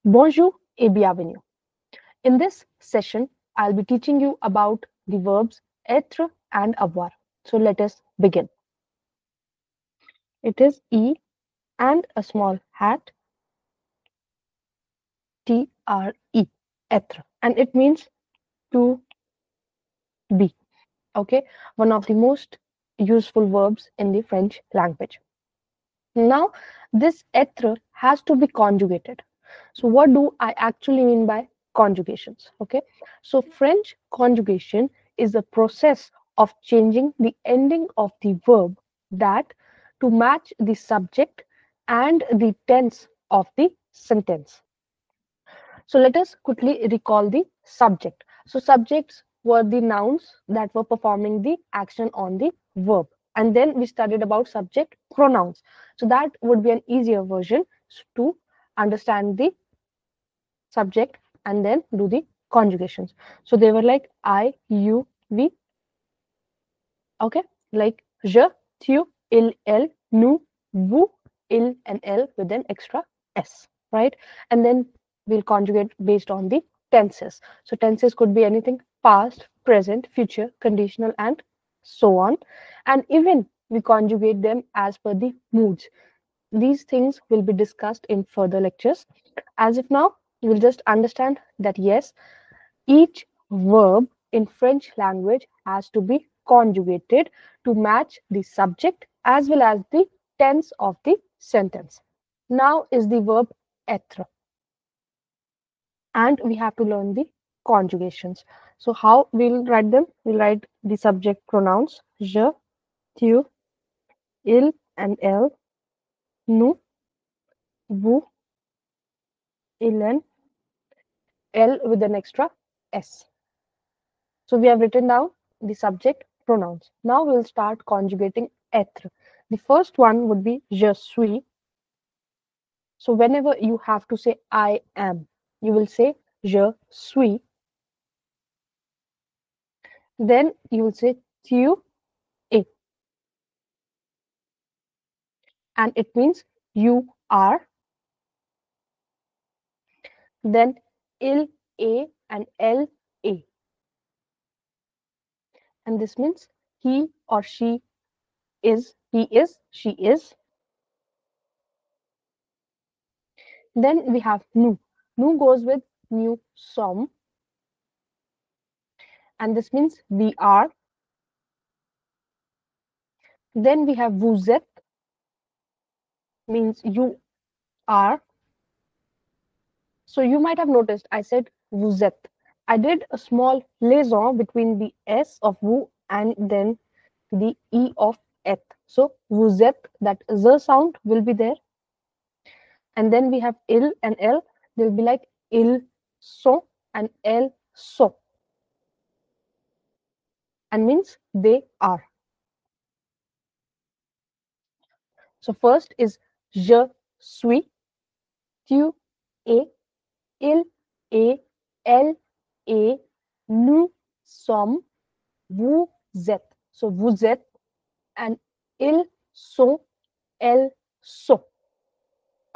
Bonjour et bienvenue. In this session, I'll be teaching you about the verbs être and avoir. So let us begin. It is E and a small hat, TRE, être, and it means to be. Okay, one of the most useful verbs in the French language. Now, this être has to be conjugated. So, what do I actually mean by conjugations? Okay, so French conjugation is the process of changing the ending of the verb that to match the subject and the tense of the sentence. So, let us quickly recall the subject. So, subjects were the nouns that were performing the action on the verb. And then we studied about subject pronouns. So, that would be an easier version to understand the subject and then do the conjugations. So they were like I, you, we. Okay, like je, tu, il, elle, nous, vous, il, and elle with an extra s, right? And then we'll conjugate based on the tenses. So tenses could be anything: past, present, future, conditional, and so on. And even we conjugate them as per the moods. These things will be discussed in further lectures. As of now, we'll just understand that yes, each verb in French language has to be conjugated to match the subject as well as the tense of the sentence. Now is the verb être, and we have to learn the conjugations. So how we'll write them? We'll write the subject pronouns je, tu, il, and elle, nous, vous, il, and L with an extra S. So we have written down the subject pronouns. Now we'll start conjugating être. The first one would be je suis. So whenever you have to say I am, you will say je suis. Then you will say tu es. And it means you are. Then il est and elle est. And this means he or she is, he is, she is. Then we have nous. Nous goes with nous sommes. And this means we are. Then we have vous êtes, means you are. So you might have noticed I said vous êtes. I did a small liaison between the S of vous and then the E of et. So vous êtes, that the sound will be there. And then we have il and elle. They'll be like ils sont and elles sont. And means they are. So first is je suis, tu es, il est, elle est, nous sommes, vous êtes. So vous êtes and ils sont, elles sont.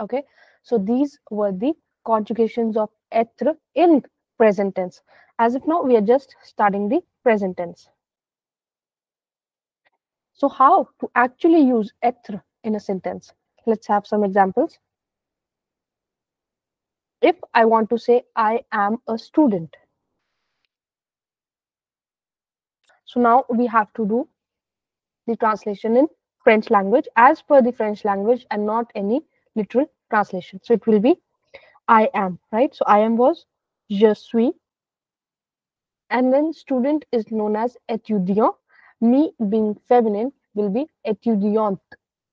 Okay, so these were the conjugations of être in present tense. As of now, we are just starting the present tense. So how to actually use être in a sentence? Let's have some examples. If I want to say I am a student, so now we have to do the translation in French language as per the French language and not any literal translation. So it will be I am, right? So I am was je suis, and then student is known as étudiant. Me being feminine will be étudiante.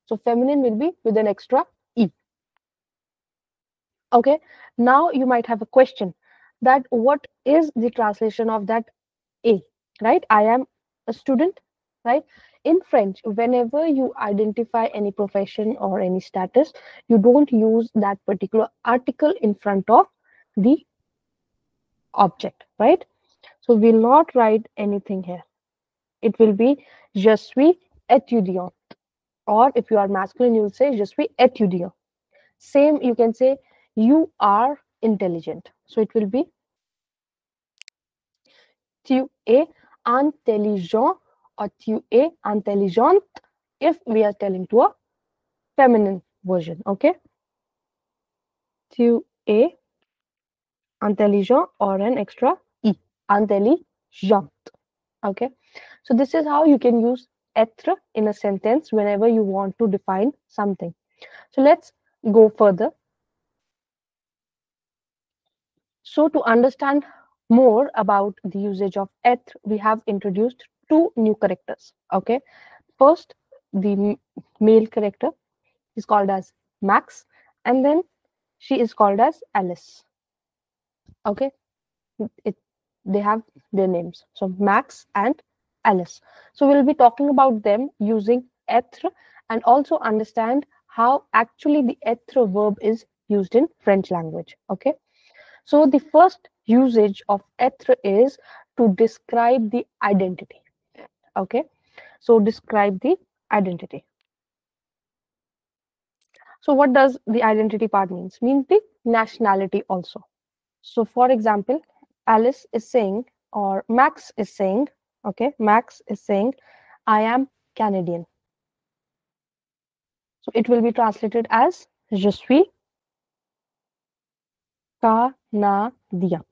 So feminine will be with an extra E. Okay, now you might have a question that what is the translation of that A, right? I am a student, right? In French, whenever you identify any profession or any status, you don't use that particular article in front of the object, right? So we'll not write anything here. It will be je suis étudiant. Or if you are masculine, you'll say je suis étudiant. Same, you can say you are intelligent. So it will be tu es intelligent or tu es intelligente if we are telling to a feminine version. Okay, tu es intelligent or an extra e, intelligent. Okay, so this is how you can use être in a sentence whenever you want to define something. So let's go further. So to understand more about the usage of être, we have introduced two new characters. Okay, first the male character is called as Max, and then she is called as Alice. Okay, it they have their names. So Max and Alice. So we'll be talking about them using être and also understand how actually the être verb is used in French language. Okay. So the first usage of être is to describe the identity. Okay. So describe the identity. So what does the identity part means? Means the nationality also. So, for example, Alice is saying, or Max is saying, okay, Max is saying, I am Canadian. So, it will be translated as Je suis Canadien.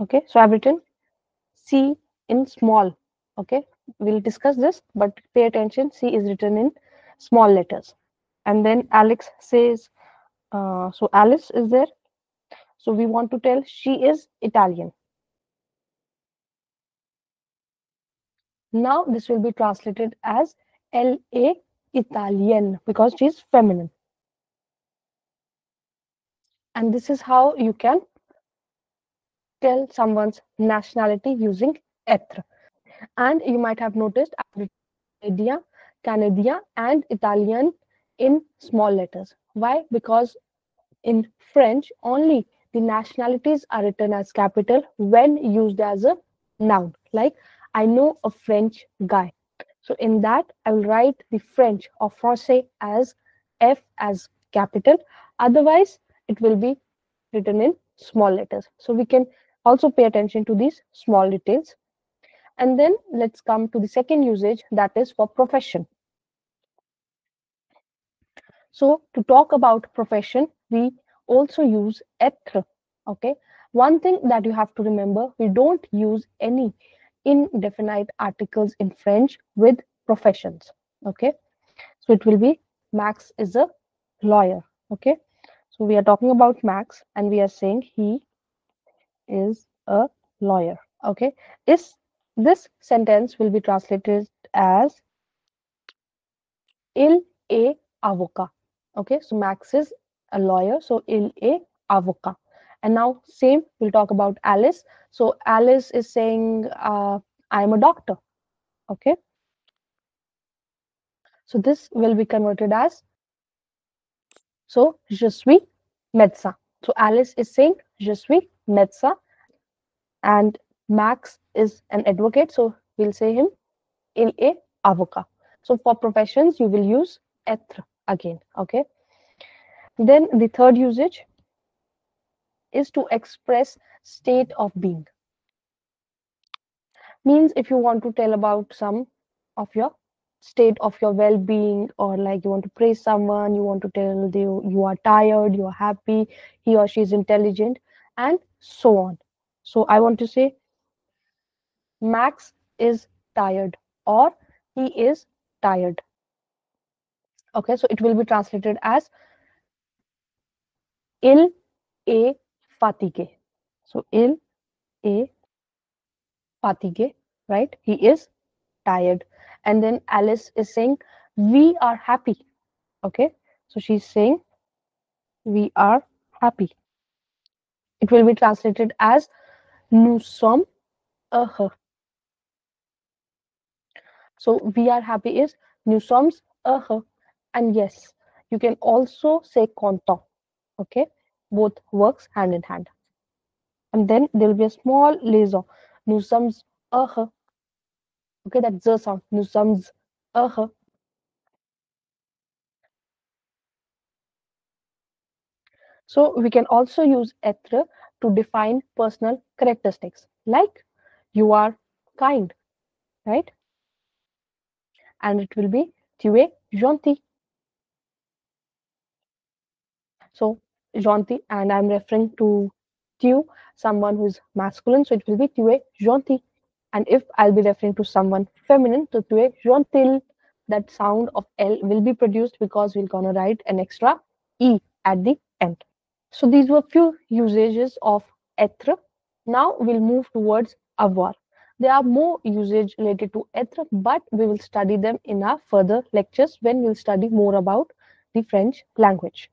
Okay, so I've written C in small. Okay, we'll discuss this, but pay attention. C is written in small letters. And then Alex says, so Alice is there. So, we want to tell she is Italian. Now this will be translated as LA Italian because she's feminine. And this is how you can tell someone's nationality using être. And you might have noticed I've written Canada, Canada, and Italian in small letters. Why? Because in French, only the nationalities are written as capital when used as a noun. Like, I know a French guy. So in that, I will write the French or Francais as F as capital. Otherwise, it will be written in small letters. So we can also pay attention to these small details. And then let's come to the second usage, that is for profession. So to talk about profession, we also use être. Okay. One thing that you have to remember, we don't use any indefinite articles in French with professions. Okay. So it will be Max is a lawyer. Okay. So we are talking about Max and we are saying he is a lawyer. Okay. Is this sentence will be translated as il est avocat. Okay. So Max is a lawyer. So il est avocat. And now same, we'll talk about Alice. So Alice is saying, I am a doctor. Okay. So this will be converted as, so je suis médecin. So Alice is saying je suis médecin and Max is an advocate. So we'll say him il est avocat. So for professions, you will use être again. Okay. Then the third usage is to express state of being. Means if you want to tell about some of your state of your well-being, or like you want to praise someone, you want to tell you are tired, you are happy, he or she is intelligent, and so on. So I want to say Max is tired or he is tired. Okay, so it will be translated as il est fatigué. So il est fatigué, right? He is tired. And then Alice is saying we are happy. Okay, so she's saying we are happy. It will be translated as nous sommes heureux. So we are happy is nous sommes heureux. And yes, you can also say content. Okay, both works hand in hand. And then there will be a small liaison. Nous sommes heureux. Okay, that's the sound. Nous sommes heureux. So we can also use être to define personal characteristics, like you are kind, right? And it will be tu es gentil. So gentil, and I'm referring to tu, someone who is masculine, so it will be tu es gentil. And if I'll be referring to someone feminine, so tu es gentil. That sound of L will be produced because we're gonna write an extra E at the end. So these were few usages of être. Now we'll move towards avoir. There are more usage related to être, but we will study them in our further lectures when we'll study more about the French language.